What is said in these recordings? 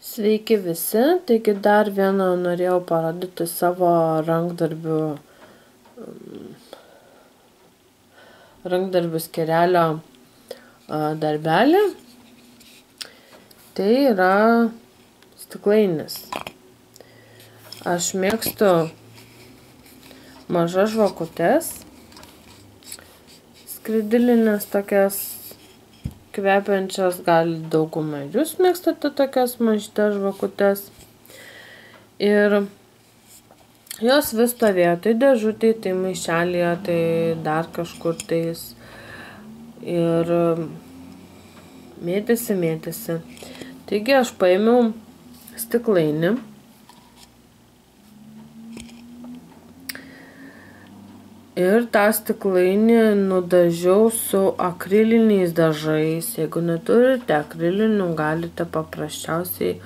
Sveiki visi, taigi dar vieną norėjau parodyti savo rankdarbių skyrelio darbelį. Tai yra stiklainis. Aš mėgstu mažas žvakutes, skridilinės tokias kvepiančias, gal daugumą ir jūs mėgstate tokias mažytes žvakutes. Ir jos vis stovėjo, tai dėžutėje, tai maišelėje, tai dar kažkur tais. Ir mėtėsi. Taigi aš paėmiau stiklainį. Ir tą stiklainį nudažiau su akriliniais dažais. Jeigu neturite akrilinių, galite paprasčiausiai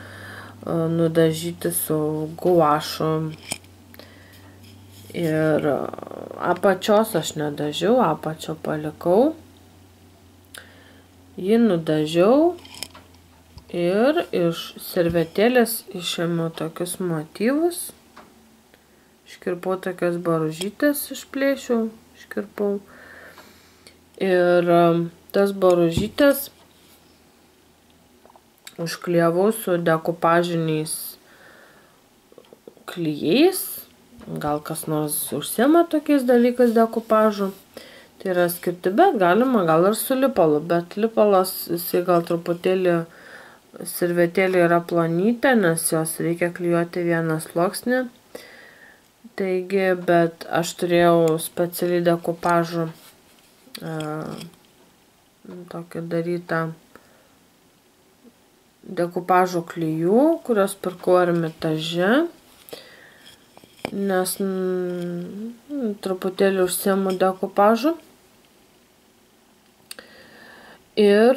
nudažyti su guašu. Ir apačios aš nedažiau, apačio palikau. Jį nudažiau ir iš servetėlės išėmiau tokius motyvus. Iškirpau tokias baružytės, išplėšiau, iškirpau. Ir tas baružytės užklijavau su dekupažiniais klijais. Gal kas nors užsiema tokiais dalykais dekupažu. Tai yra skirti, bet galima gal ir su lipalu. Bet lipalas, jisai gal truputėlį servetėlė yra plonytė, nes jos reikia klijuoti vieną sluoksnį. Taigi, bet aš turėjau specialiai dekupažų tokį darytą dekupažų klijų, kurios pirkau Ermitaže, nes truputėlį užsiemu dekupažu. Ir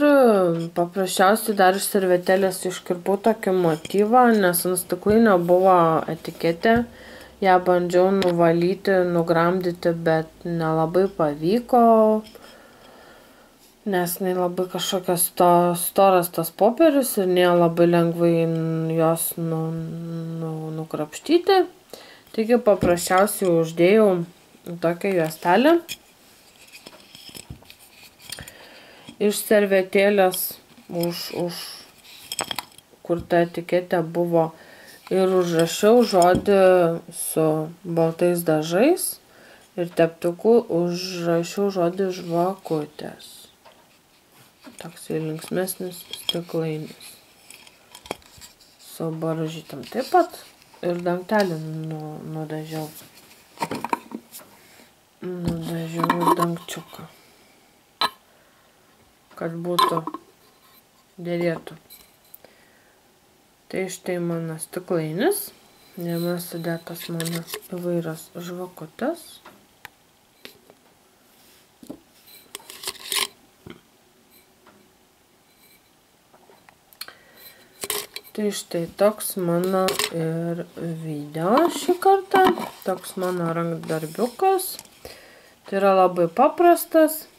paprasčiausiai dar iš servetėlės iškirpau tokį motyvą, nes ant stiklainio buvo etiketė. Ją bandžiau nuvalyti, nugramdyti, bet nelabai pavyko, nes labai kažkokios storas tas popierius ir nelabai lengvai jos nukrapštyti. Taigi paprasčiausiai uždėjau tokią juostelę. Iš servetėlės, kur ta etiketė buvo, ir užrašiau žodį su baltais dažais ir teptuku užrašiau žodį žvakutės. Toksai linksmesnis stiklainis. Su baružytėm taip pat ir dangtelį nudažiau. Nudažiau dangčiuką, kad būtų dėrėtų. Tai štai mano stiklainis, jame sudėtos mano įvairios žvakutės. Tai štai toks mano ir video šį kartą, toks mano rankdarbiukas. Tai yra labai paprastas,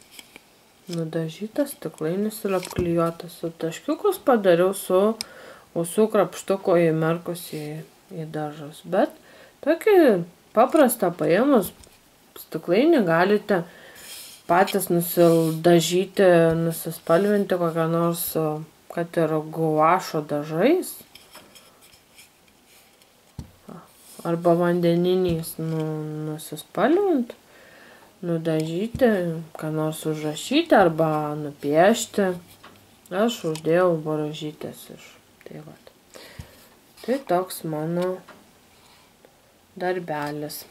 nudažytas stiklainis ir apklijuotas. Su taškiukus padariau su ausų krapštuko įmerkus į dažus. Bet tokį paprastą paėmus stiklainį galite patys nusidažyti, nusispalvinti kokią nors, kad ir guašo dažais. Arba vandeniniais nusispalvinti, nudažyti, ką nors užrašyti arba nupiešti. Aš uždėjau baružytės iš. Tai toks mano darbelis.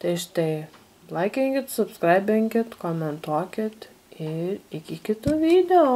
Tai štai, laikinkit, subscribinkit, komentuokit ir iki kitų video.